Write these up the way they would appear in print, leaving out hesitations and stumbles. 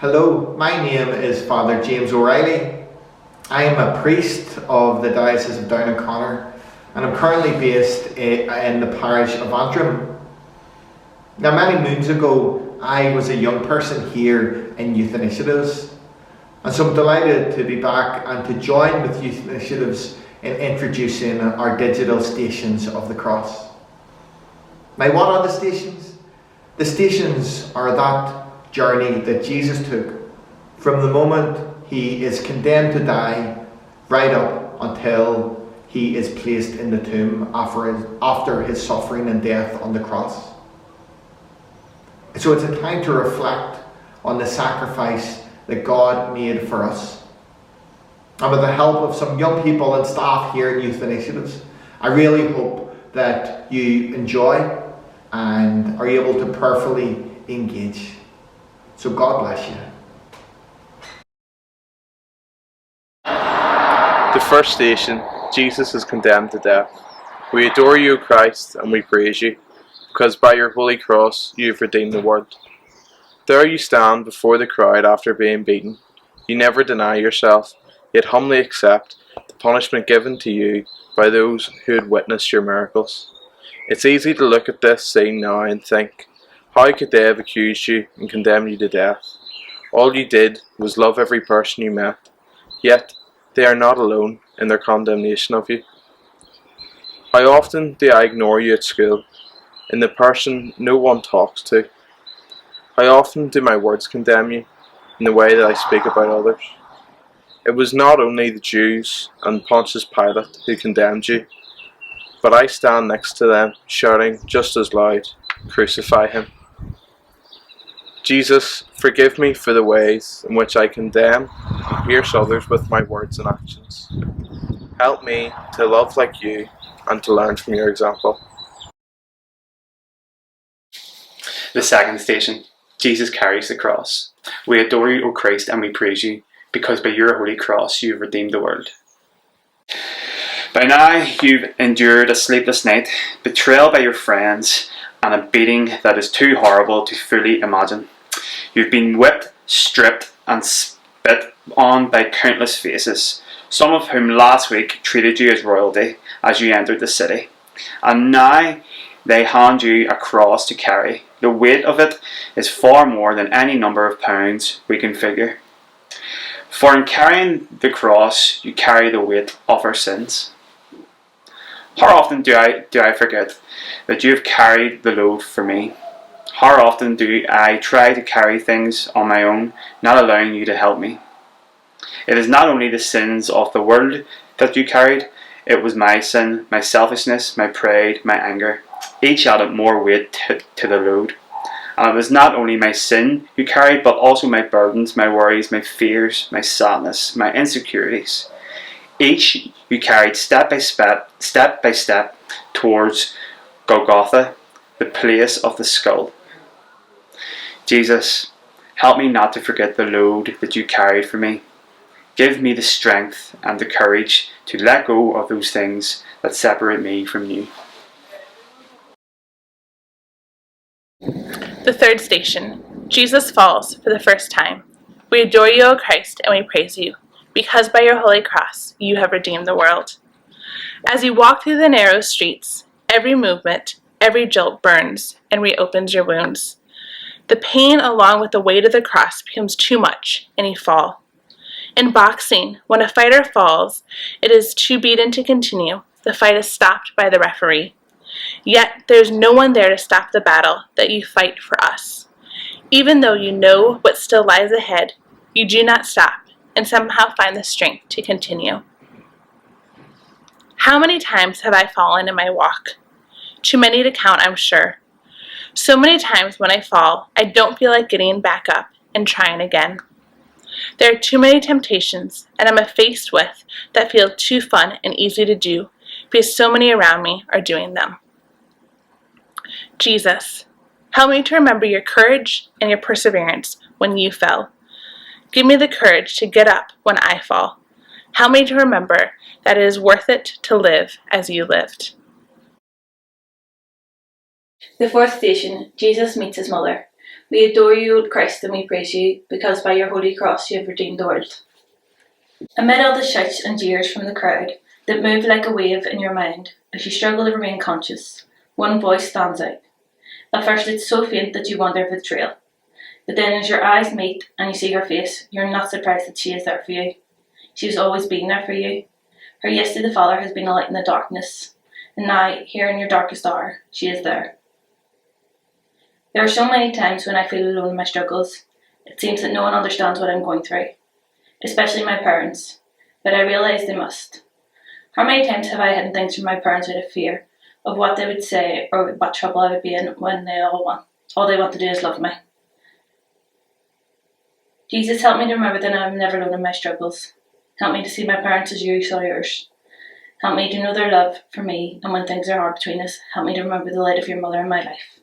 Hello, my name is Father James O'Reilly. I am a priest of the Diocese of Down O'Connor and I'm currently based in the parish of Antrim. Now, many moons ago, I was a young person here in Youth Initiatives, and so I'm delighted to be back and to join with Youth Initiatives in introducing our digital Stations of the Cross. Now, what are the stations? The stations are that journey that Jesus took from the moment he is condemned to die right up until he is placed in the tomb after his suffering and death on the cross. So it's a time to reflect on the sacrifice that God made for us. And with the help of some young people and staff here at Youth Initiatives, I really hope that you enjoy and are able to prayerfully engage. So God bless you. The first station, Jesus is condemned to death. We adore you, Christ, and we praise you, because by your holy cross you have redeemed the world. There you stand before the crowd after being beaten. You never deny yourself, yet humbly accept the punishment given to you by those who had witnessed your miracles. It's easy to look at this scene now and think, how could they have accused you and condemned you to death? All you did was love every person you met, yet they are not alone in their condemnation of you. How often do I ignore you at school, in the person no one talks to? How often do my words condemn you, in the way that I speak about others? It was not only the Jews and Pontius Pilate who condemned you, but I stand next to them, shouting just as loud, "Crucify him." Jesus, forgive me for the ways in which I condemn and pierce others with my words and actions. Help me to love like you and to learn from your example. The second station, Jesus carries the cross. We adore you, O Christ, and we praise you, because by your holy cross you have redeemed the world. By now you've endured a sleepless night, betrayal by your friends, and a beating that is too horrible to fully imagine. You've been whipped, stripped, and spit on by countless faces, some of whom last week treated you as royalty as you entered the city. And now they hand you a cross to carry. The weight of it is far more than any number of pounds we can figure. For in carrying the cross, you carry the weight of our sins. How often do I forget that you have carried the load for me? How often do I try to carry things on my own, not allowing you to help me? It is not only the sins of the world that you carried, it was my sin, my selfishness, my pride, my anger. Each added more weight to the load. And it was not only my sin you carried, but also my burdens, my worries, my fears, my sadness, my insecurities. Each you carried step by step towards Golgotha, the place of the skull. Jesus, help me not to forget the load that you carried for me. Give me the strength and the courage to let go of those things that separate me from you. The third station, Jesus falls for the first time. We adore you, O Christ, and we praise you, because by your holy cross you have redeemed the world. As you walk through the narrow streets, every movement, every jolt burns and reopens your wounds. The pain along with the weight of the cross becomes too much, and you fall. In boxing, when a fighter falls, it is too beaten to continue. The fight is stopped by the referee. Yet there is no one there to stop the battle that you fight for us. Even though you know what still lies ahead, you do not stop and somehow find the strength to continue. How many times have I fallen in my walk? Too many to count, I'm sure. So many times when I fall, I don't feel like getting back up and trying again. There are too many temptations, and I'm faced with that feel too fun and easy to do because so many around me are doing them. Jesus, help me to remember your courage and your perseverance when you fell. Give me the courage to get up when I fall. Help me to remember that it is worth it to live as you lived. The fourth station, Jesus meets his mother. We adore you, O Christ, and we praise you, because by your holy cross you have redeemed the world. Amid all the shouts and jeers from the crowd that move like a wave in your mind as you struggle to remain conscious, one voice stands out. At first it's so faint that you wonder if it's real. But then as your eyes meet and you see her face, you're not surprised that she is there for you. She's always been there for you. Her yes to the Father has been a light in the darkness, and now, here in your darkest hour, she is there. There are so many times when I feel alone in my struggles. It seems that no one understands what I'm going through, especially my parents, but I realise they must. How many times have I hidden things from my parents out of fear of what they would say or what trouble I would be in when all they want to do is love me? Jesus, help me to remember that I'm never alone in my struggles. Help me to see my parents as you saw yours. Help me to know their love for me, and when things are hard between us, help me to remember the light of your mother in my life.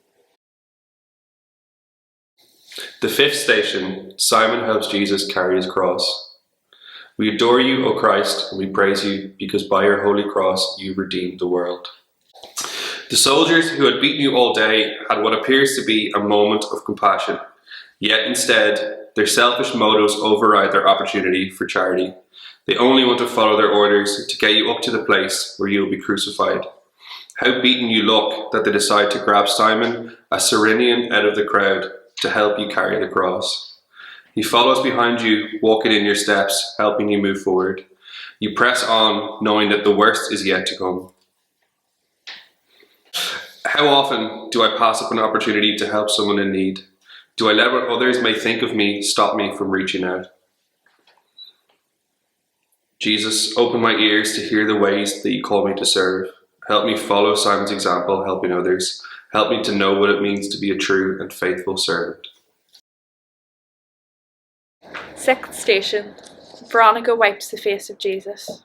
The fifth station, Simon helps Jesus carry his cross. We adore you, O Christ, and we praise you, because by your holy cross you redeemed the world. The soldiers who had beaten you all day had what appears to be a moment of compassion, yet instead, their selfish motives override their opportunity for charity. They only want to follow their orders to get you up to the place where you will be crucified. How beaten you look that they decide to grab Simon, a Cyrenian, out of the crowd to help you carry the cross. He follows behind you, walking in your steps, helping you move forward. You press on, knowing that the worst is yet to come. How often do I pass up an opportunity to help someone in need? Do I let what others may think of me stop me from reaching out? Jesus, open my ears to hear the ways that you call me to serve. Help me follow Simon's example, helping others. Help me to know what it means to be a true and faithful servant. Sixth station. Veronica wipes the face of Jesus.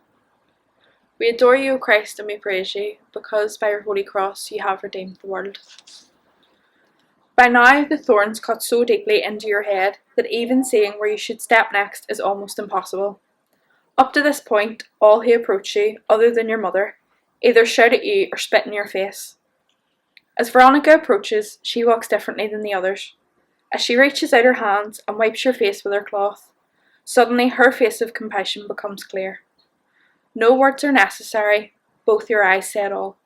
We adore you, O Christ, and we praise you, because by your holy cross you have redeemed the world. By now the thorns cut so deeply into your head that even seeing where you should step next is almost impossible. Up to this point, all who approach you, other than your mother, either shout at you or spit in your face. As Veronica approaches, she walks differently than the others. As she reaches out her hands and wipes your face with her cloth, suddenly her face of compassion becomes clear. No words are necessary, both your eyes say it all.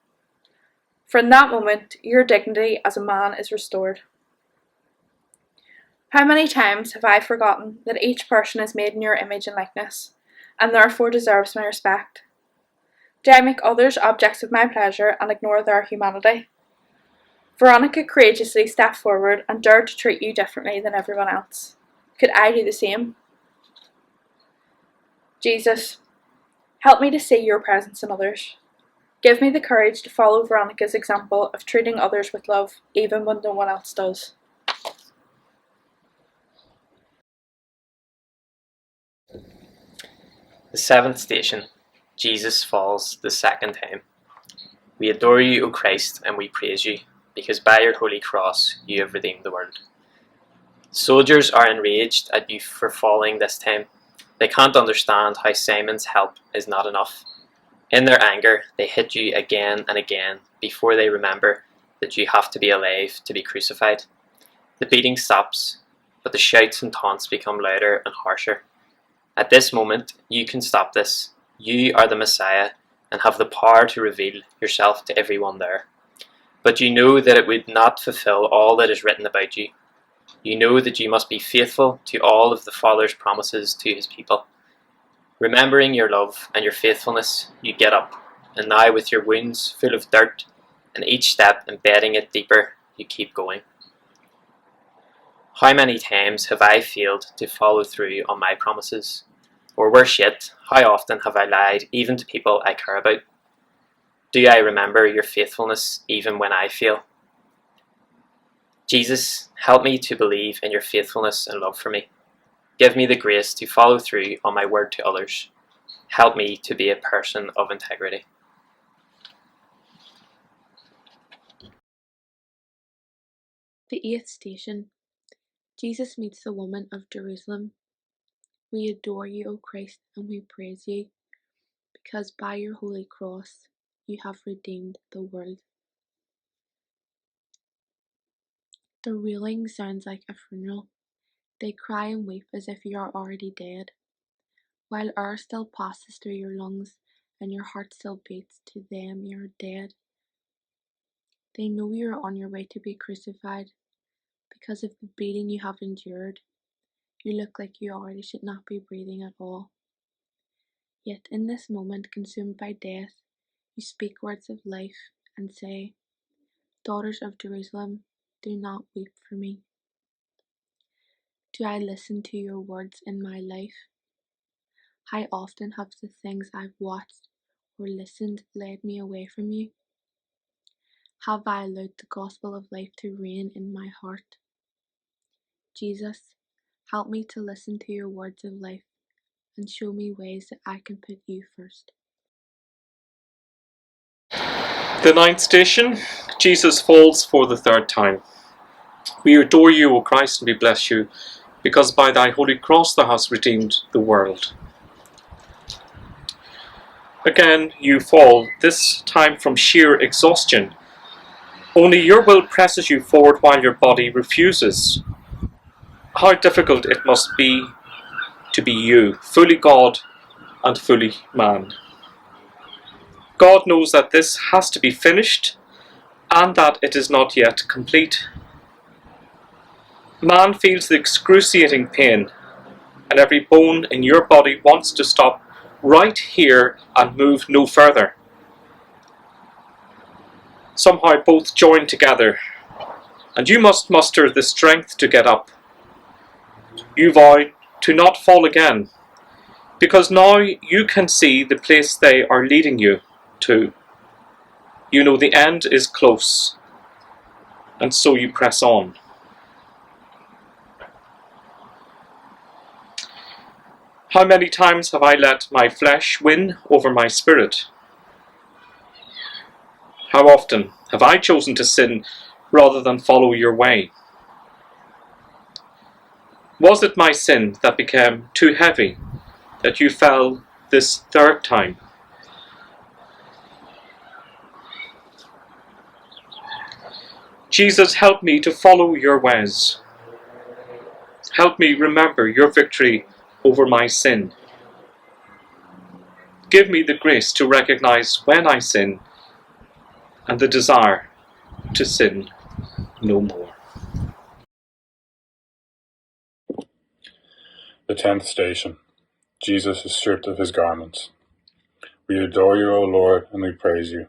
For in that moment, your dignity as a man is restored. How many times have I forgotten that each person is made in your image and likeness, and therefore deserves my respect? Do I make others objects of my pleasure and ignore their humanity? Veronica courageously stepped forward and dared to treat you differently than everyone else. Could I do the same? Jesus, help me to see your presence in others. Give me the courage to follow Veronica's example of treating others with love, even when no one else does. The seventh station, Jesus falls the second time. We adore you, O Christ, and we praise you, because by your holy cross you have redeemed the world. Soldiers are enraged at you for falling this time. They can't understand how Simon's help is not enough. In their anger, they hit you again and again before they remember that you have to be alive to be crucified. The beating stops, but the shouts and taunts become louder and harsher. At this moment, you can stop this. You are the Messiah and have the power to reveal yourself to everyone there. But you know that it would not fulfill all that is written about you. You know that you must be faithful to all of the Father's promises to his people. Remembering your love and your faithfulness, you get up, and now with your wounds full of dirt and each step embedding it deeper, you keep going. How many times have I failed to follow through on my promises? Or worse yet, how often have I lied even to people I care about? Do I remember your faithfulness even when I fail? Jesus, help me to believe in your faithfulness and love for me. Give me the grace to follow through on my word to others. Help me to be a person of integrity. The eighth station. Jesus meets the woman of Jerusalem. We adore you, O Christ, and we praise you, because by your holy cross you have redeemed the world. The wailing sounds like a funeral. They cry and weep as if you are already dead. While air still passes through your lungs and your heart still beats, to them you are dead. They know you are on your way to be crucified. Because of the beating you have endured, you look like you already should not be breathing at all. Yet in this moment, consumed by death, you speak words of life and say, "Daughters of Jerusalem, do not weep for me." Do I listen to your words in my life? How often have the things I've watched or listened led me away from you? Have I allowed the gospel of life to reign in my heart? Jesus, help me to listen to your words of life and show me ways that I can put you first. The ninth station, Jesus falls for the third time. We adore you, O Christ, and we bless you, because by thy holy cross thou hast redeemed the world. Again you fall, this time from sheer exhaustion. Only your will presses you forward while your body refuses. How difficult it must be to be you, fully God and fully man. God knows that this has to be finished and that it is not yet complete. Man feels the excruciating pain, and every bone in your body wants to stop right here and move no further. Somehow both join together, and you must muster the strength to get up. You vow to not fall again, because now you can see the place they are leading you to. You know the end is close, and so you press on. How many times have I let my flesh win over my spirit? How often have I chosen to sin rather than follow your way? Was it my sin that became too heavy, that you fell this third time? Jesus, help me to follow your ways. Help me remember your victory over my sin. Give me the grace to recognize when I sin and the desire to sin no more. The 10th station. Jesus is stripped of his garments. We adore you, O Lord, and we praise you,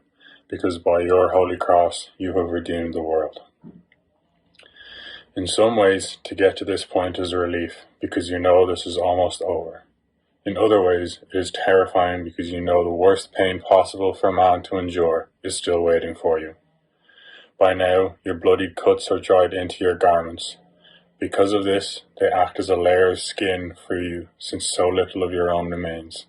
because by your holy cross you have redeemed the world. In some ways, to get to this point is a relief, because you know this is almost over. In other ways, it is terrifying because you know the worst pain possible for man to endure is still waiting for you. By now, your bloodied cuts are dried into your garments. Because of this, they act as a layer of skin for you, since so little of your own remains.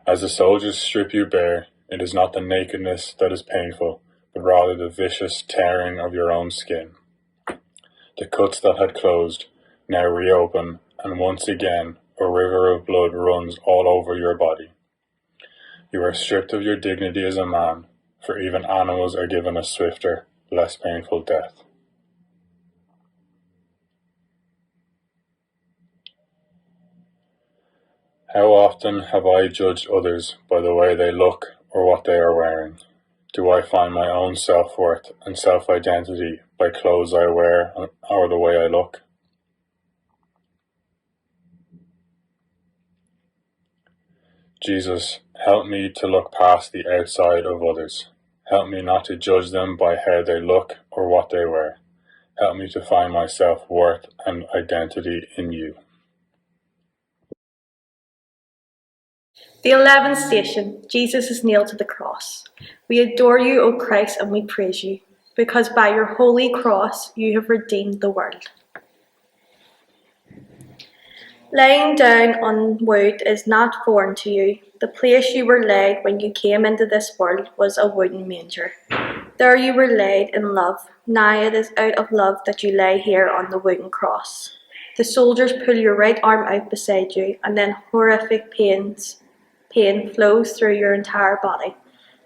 As the soldiers strip you bare, it is not the nakedness that is painful, but rather the vicious tearing of your own skin. The cuts that had closed now reopen, and once again a river of blood runs all over your body. You are stripped of your dignity as a man, for even animals are given a swifter, less painful death. How often have I judged others by the way they look or what they are wearing? Do I find my own self-worth and self-identity by clothes I wear or the way I look? Jesus, help me to look past the outside of others. Help me not to judge them by how they look or what they wear. Help me to find my self-worth and identity in you. The 11th station, Jesus is nailed to the cross. We adore you, O Christ, and we praise you, because by your holy cross you have redeemed the world. Lying down on wood is not foreign to you. The place you were laid when you came into this world was a wooden manger. There you were laid in love. Now it is out of love that you lay here on the wooden cross. The soldiers pull your right arm out beside you, and then horrific pain flows through your entire body.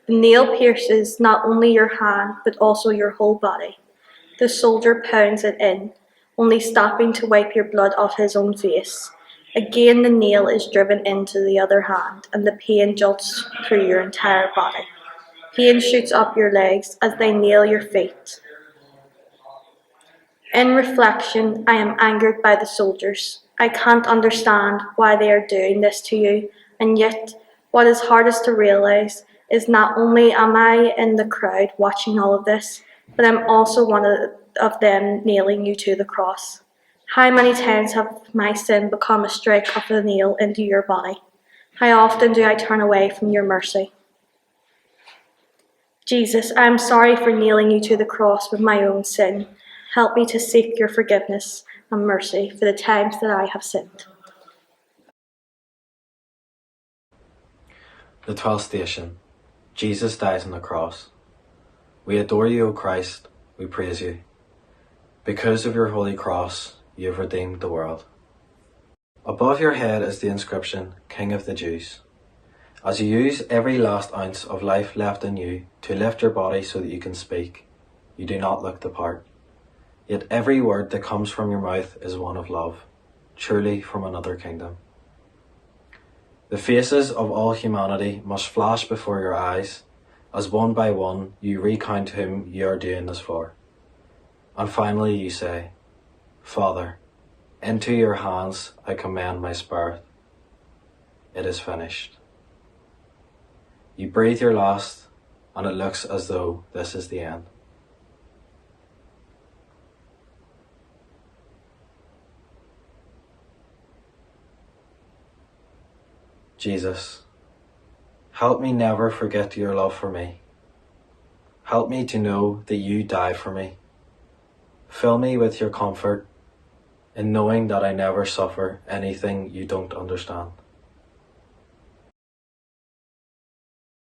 The nail pierces not only your hand, but also your whole body. The soldier pounds it in, only stopping to wipe your blood off his own face. Again, the nail is driven into the other hand, and the pain jolts through your entire body. Pain shoots up your legs as they nail your feet. In reflection, I am angered by the soldiers. I can't understand why they are doing this to you, and yet, what is hardest to realize is not only am I in the crowd watching all of this, but I'm also one of them nailing you to the cross. How many times have my sin become a strike of the nail into your body? How often do I turn away from your mercy? Jesus, I am sorry for nailing you to the cross with my own sin. Help me to seek your forgiveness and mercy for the times that I have sinned. The 12th station. Jesus dies on the cross. We adore you, O Christ. We praise you. Because of your holy cross, you have redeemed the world. Above your head is the inscription, King of the Jews. As you use every last ounce of life left in you to lift your body so that you can speak, you do not look the part. Yet every word that comes from your mouth is one of love, truly from another kingdom. The faces of all humanity must flash before your eyes, as one by one you recount whom you are doing this for. And finally you say, Father, into your hands I commend my spirit. It is finished. You breathe your last, and it looks as though this is the end. Jesus, help me never forget your love for me. Help me to know that you died for me. Fill me with your comfort in knowing that I never suffer anything you don't understand.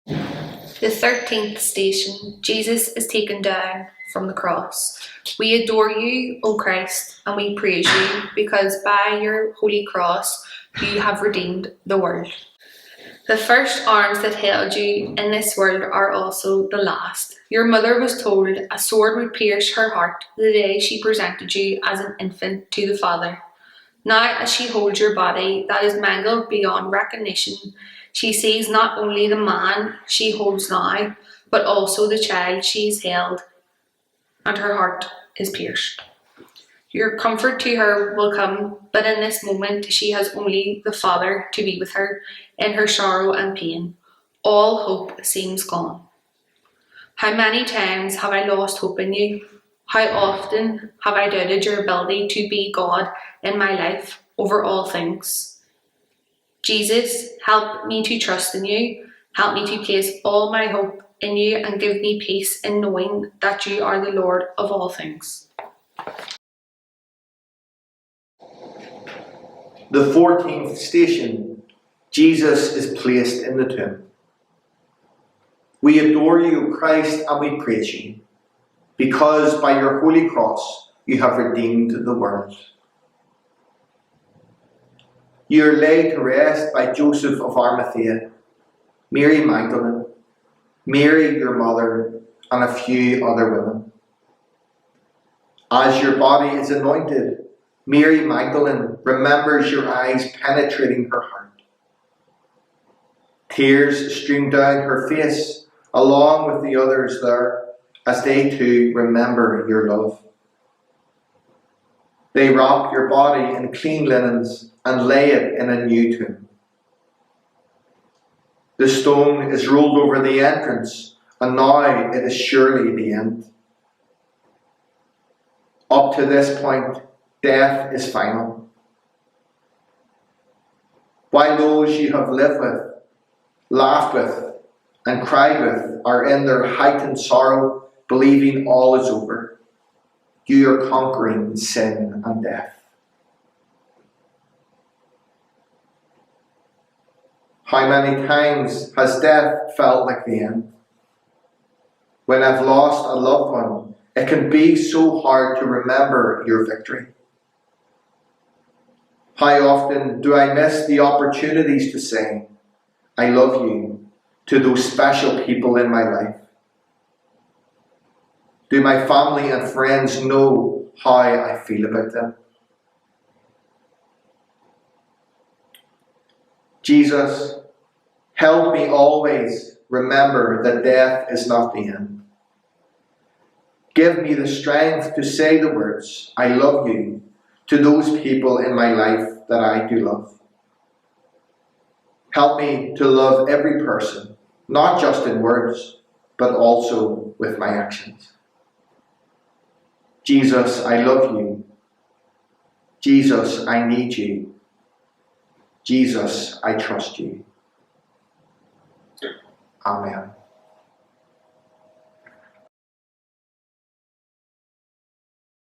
The 13th station, Jesus is taken down from the cross. We adore you, O Christ, and we praise you, because by your holy cross you have redeemed the world. The first arms that held you in this world are also the last. Your mother was told a sword would pierce her heart the day she presented you as an infant to the Father. Now, as she holds your body that is mangled beyond recognition, she sees not only the man she holds now, but also the child she's held, and her heart is pierced. Your comfort to her will come, but in this moment she has only the Father to be with her in her sorrow and pain. All hope seems gone. How many times have I lost hope in you? How often have I doubted your ability to be God in my life over all things? Jesus, help me to trust in you. Help me to place all my hope in you and give me peace in knowing that you are the Lord of all things. The 14th station, Jesus is placed in the tomb. We adore you, O Christ, and we praise you, because by your holy cross you have redeemed the world. You are laid to rest by Joseph of Arimathea, Mary Magdalene, Mary your mother, and a few other women. As your body is anointed, Mary Magdalene remembers your eyes penetrating her heart. Tears stream down her face, along with the others there, as they too remember your love. They wrap your body in clean linens and lay it in a new tomb. The stone is rolled over the entrance, and now it is surely the end. Up to this point, death is final. While those you have lived with, laughed with, and cried with are in their heightened sorrow, believing all is over, you are conquering sin and death. How many times has death felt like the end? When I've lost a loved one, it can be so hard to remember your victory. How often do I miss the opportunities to say, I love you, to those special people in my life? Do my family and friends know how I feel about them? Jesus, help me always remember that death is not the end. Give me the strength to say the words, I love you, to those people in my life that I do love. Help me to love every person, not just in words, but also with my actions. Jesus, I love you. Jesus, I need you. Jesus, I trust you. Amen.